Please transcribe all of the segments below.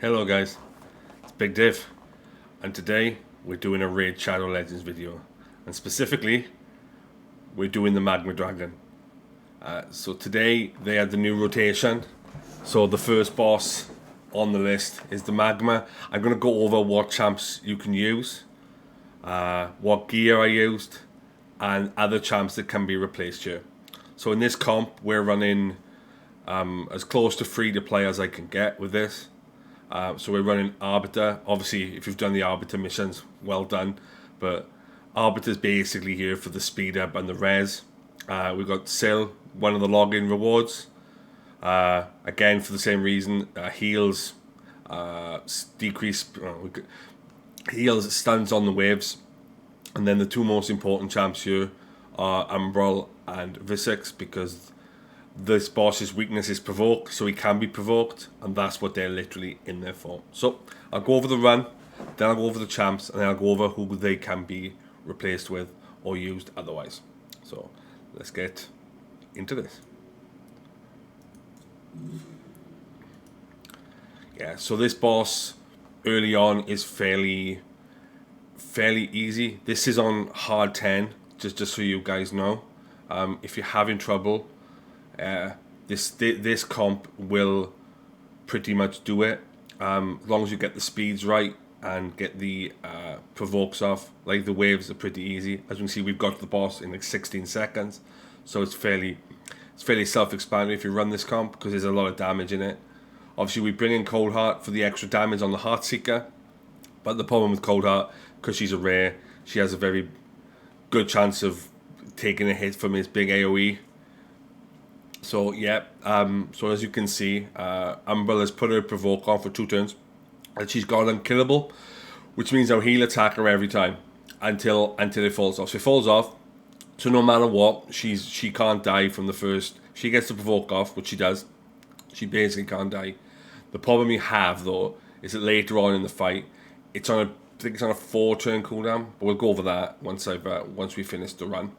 Hello guys, it's Big Div, and today we're doing a Raid Shadow Legends video, and specifically we're doing the Magma Dragon. So today they had the new rotation, so the first boss on the list is the Magma. I'm going to go over what champs you can use, what gear I used, and other champs that can be replaced here. So in this comp we're running as close to free to play as I can get with this. So we're running Arbiter. Obviously, if you've done the Arbiter missions, well done. But Arbiter's basically here for the speed up and the res. We've got Sil, one of the login rewards. Again, for the same reason, heals, heals, stuns on the waves. And then the two most important champs here are Umbral and Visix, because this boss's weakness is provoke, so he can be provoked, and that's what they're literally in there for. So I'll go over the run, then I'll go over the champs, and then I'll go over who they can be replaced with or used otherwise. So let's get into this. Yeah, so this boss early on is fairly easy. This is on hard 10, just so you guys know. If you're having trouble, this comp will pretty much do it, as long as you get the speeds right and get the provokes off. Like the waves are pretty easy. As you can see, we've got the boss in like 16 seconds, so it's fairly self-explanatory if you run this comp, because there's a lot of damage in it. Obviously, we bring in Cold Heart for the extra damage on the Heart Seeker, but the problem with Cold Heart, because she's a rare, she has a very good chance of taking a hit from his big AoE. So yeah, so as you can see, Umbral has put her provoke on for 2 turns, and she's gone unkillable, which means I'll heal attack her every time until it falls off. So it falls off, so no matter what, she can't die from the first. She gets the provoke off, which she does. She basically can't die. The problem you have though is that later on in the fight, I think it's on a 4-turn cooldown, but we'll go over that once we finish the run.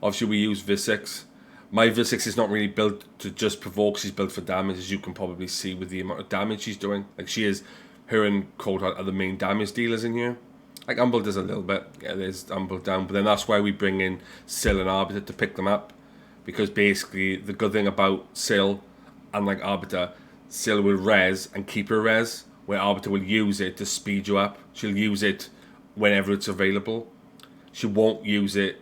Obviously, we use Visix. My Visix is not really built to just provoke, she's built for damage, as you can probably see with the amount of damage she's doing. Like, her and Cold Heart are the main damage dealers in here. Like, Umbral does a little bit. Yeah, there's Umbral down, but then that's why we bring in Sil and Arbiter to pick them up. Because basically, the good thing about Sil, unlike Arbiter, Sil will res and keep her res, where Arbiter will use it to speed you up. She'll use it whenever it's available. She won't use it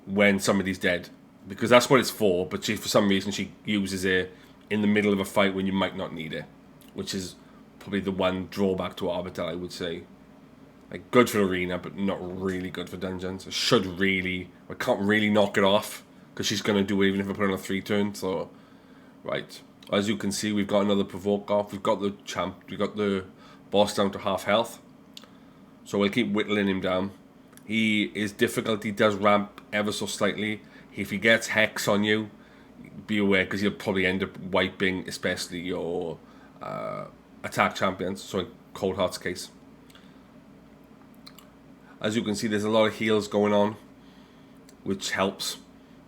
when somebody's dead, because that's what it's for, but for some reason she uses it in the middle of a fight when you might not need it, which is probably the one drawback to Arbiter, I would say. Like, good for arena, but not really good for dungeons. I can't really knock it off, because she's going to do it even if I put it on a 3-turn, so... Right, as you can see, we've got another provoke off, we've got the boss down to half health, so we'll keep whittling him down. His difficulty does ramp ever so slightly. If he gets Hex on you, be aware, because he'll probably end up wiping especially your attack champions, so in Cold Heart's case. As you can see, there's a lot of heals going on, which helps,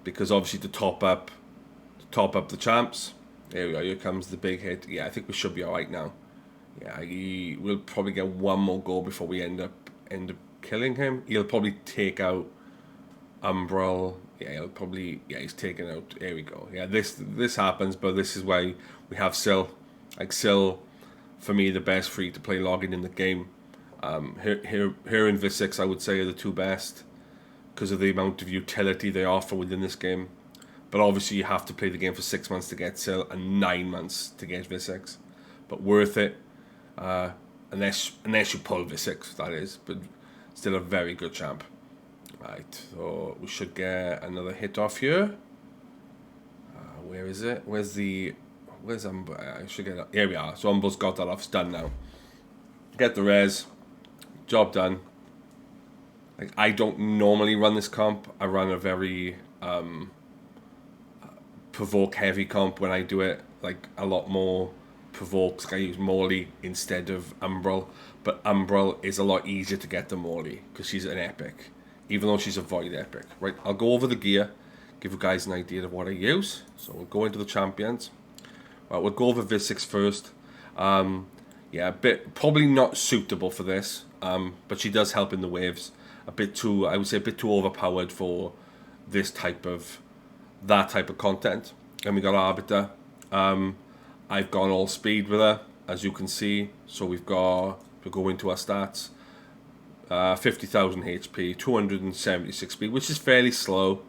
because obviously to top up the champs. There we go, here comes the big hit. Yeah, I think we should be alright now. Yeah, we'll probably get one more go before we end up killing him. He'll probably take out Umbral. Yeah, he's taken out. There we go. Yeah, this happens, but this is why we have Sil. Like, Sil, for me, the best free to play login in the game. Her and Visix, I would say, are the two best, because of the amount of utility they offer within this game. But obviously, you have to play the game for 6 months to get Sil and 9 months to get Visix. But worth it, unless you pull Visix, that is. But still a very good champ. Right, so we should get another hit off here. Where is it? Where's Umbral? I should get it. Here we are. So Umbral's got that off. It's done now. Get the res. Job done. Like, I don't normally run this comp. I run a very provoke heavy comp when I do it. Like, a lot more provokes. I use Morley instead of Umbral. But Umbral is a lot easier to get than Morley, because she's an epic, even though she's a void epic. Right, I'll go over the gear, give you guys an idea of what I use. So we'll go into the champions. Right, we'll go over Visix first. yeah, probably not suitable for this. But she does help in the waves. A bit too, I would say, a bit too overpowered for this type of that type of content. And we got Arbiter. I've gone all speed with her, as you can see. So we go into our stats. 50,000 HP, 276 speed, which is fairly slow.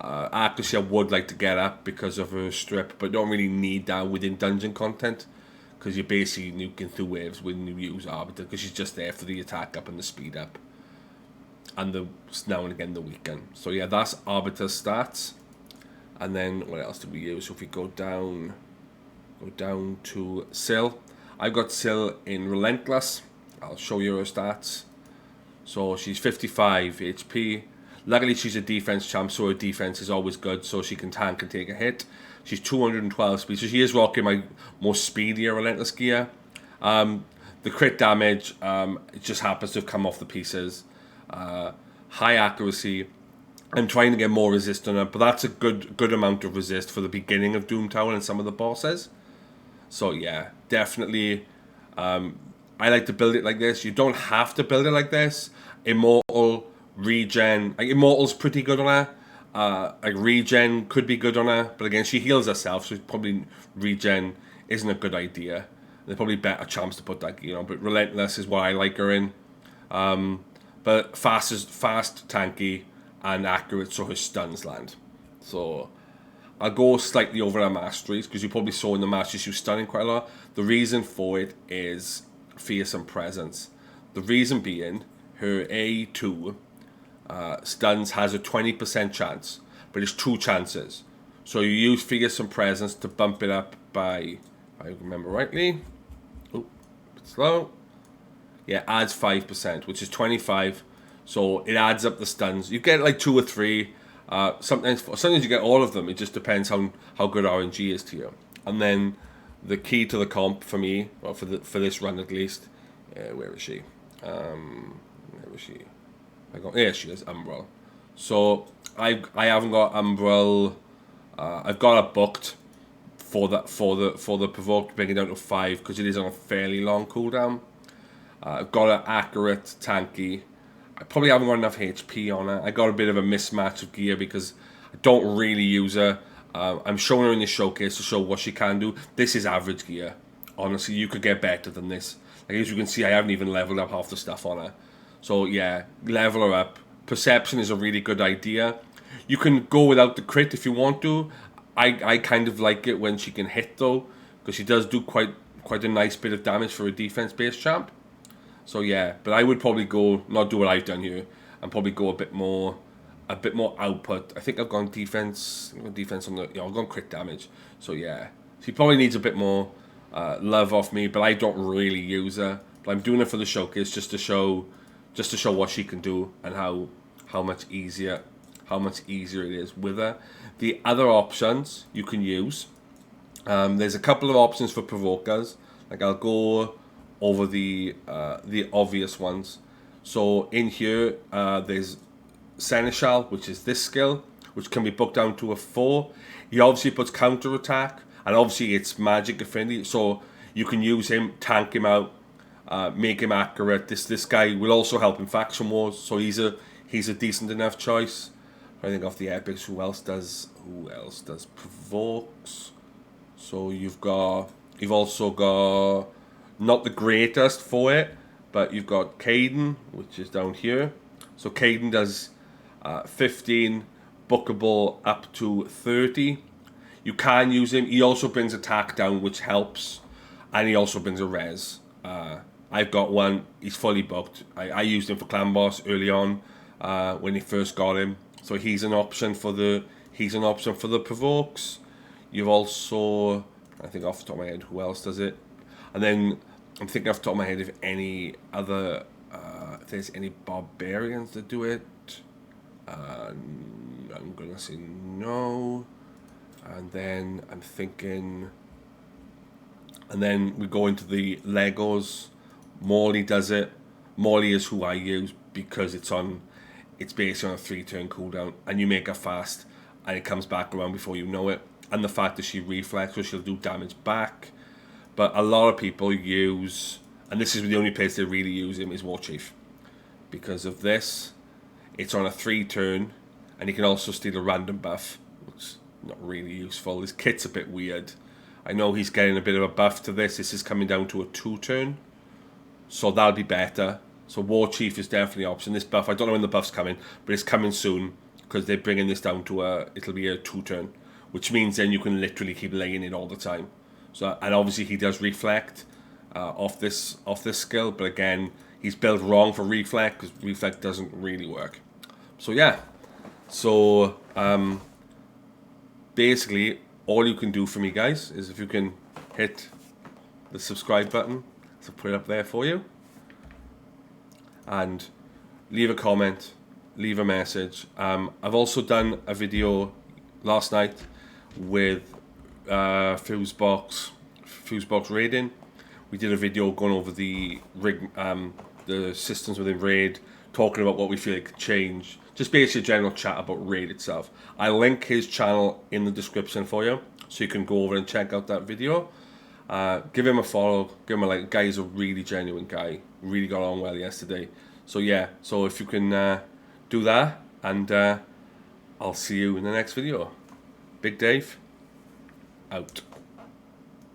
Accuracy I would like to get up because of her strip, but don't really need that within dungeon content because you're basically nuking through waves when you use Arbiter because she's just there for the attack up and the speed up and the now and again the weaken. So yeah, that's Arbiter stats. And then what else do we use? So if we go down to Syl, I've got Syl in Relentless. I'll show you her stats. So she's 55 HP. Luckily, she's a defense champ, so her defense is always good, so she can tank and take a hit. She's 212 speed, so she is rocking my more speedier Relentless gear. The crit damage, it just happens to have come off the pieces. High accuracy. I'm trying to get more resist on her, but that's a good amount of resist for the beginning of Doom Tower and some of the bosses. So yeah, definitely. I like to build it like this. You don't have to build it like this. Immortal, regen. Like Immortal's pretty good on her. Like regen could be good on her, but again, she heals herself, so probably regen isn't a good idea. There's probably better champs to put that gear on, but Relentless is what I like her in. But fast, tanky, and accurate, so her stuns land. So I'll go slightly over her masteries because you probably saw in the masteries she was stunning quite a lot. The reason for it is Fearsome Presence. The reason being her A2 stuns has a 20% chance, but it's 2 chances. So you use Fearsome Presence to bump it up by, if I remember rightly, a bit slow. Yeah, adds 5%, which is 25. So it adds up the stuns. You get like 2 or 3. Sometimes you get all of them. It just depends how good RNG is to you. And then the key to the comp for me, or for this run at least, where is she? Yeah, she is Umbral. So I haven't got Umbral. I've got it booked for the provoke, bring it down to 5 because it is on a fairly long cooldown. I've got an accurate tanky. I probably haven't got enough HP on her. I got a bit of a mismatch of gear because I don't really use her. I'm showing her in the showcase to show what she can do. This is average gear. Honestly, you could get better than this. Like, as you can see, I haven't even leveled up half the stuff on her. So yeah, level her up. Perception is a really good idea. You can go without the crit if you want to. I kind of like it when she can hit though, because she does do quite a nice bit of damage for a defense-based champ. So yeah, but I would probably not do what I've done here, and probably go a bit more output. I think I've gone defense on the, I've gone crit damage. So yeah, she probably needs a bit more love off me, but I don't really use her. But I'm doing it for the showcase just to show what she can do and how much easier it is with her. The other options you can use, there's a couple of options for provokers. Like I'll go over the obvious ones. So in here, there's Seneschal, which is this skill, which can be booked down to a 4. He obviously puts counter attack, and obviously it's magic affinity, so you can use him, tank him out, make him accurate. This guy will also help in faction wars, so he's a decent enough choice. I think off the epics, who else does provokes? So you've also got not the greatest for it, but you've got Caden, which is down here. So Caden does 15 bookable up to 30. You can use him. He also brings attack down, which helps, and he also brings a res. I've got one. He's fully booked. I used him for clan boss early on when he first got him. So he's an option for the provokes. You've also, I think off the top of my head, who else does it? And then I'm thinking off the top of my head if any other, if there's any barbarians that do it. I'm gonna say no. And then I'm thinking, and then we go into the Legos. Morley does it. Morley is who I use because it's based on a 3-turn cooldown, and you make her fast, and it comes back around before you know it. And the fact that she reflex, so she'll do damage back. But a lot of people use, and this is the only place they really use him, is War Chief. Because of this, it's on a 3-turn, and he can also steal a random buff, which is not really useful. His kit's a bit weird. I know he's getting a bit of a buff to this. This is coming down to a 2-turn, so that'll be better. So War Chief is definitely an option. This buff, I don't know when the buff's coming, but it's coming soon, because they're bringing this down to it'll be a 2-turn, which means then you can literally keep laying it all the time. So, and obviously he does reflect off this skill, but again, he's built wrong for reflect, because reflect doesn't really work. So yeah, so basically all you can do for me, guys, is if you can hit the subscribe button, so put it up there for you, and leave a comment, leave a message. I've also done a video last night with Fusebox raiding. We did a video going over the rig, the systems within raid, talking about what we feel like could change. Just basically a general chat about raid itself. I'll link his channel in the description for you, so you can go over and check out that video. Give him a follow, give him a like. The guy is a really genuine guy. Really got on well yesterday. So yeah, so if you can do that, and I'll see you in the next video. Big Dave, out.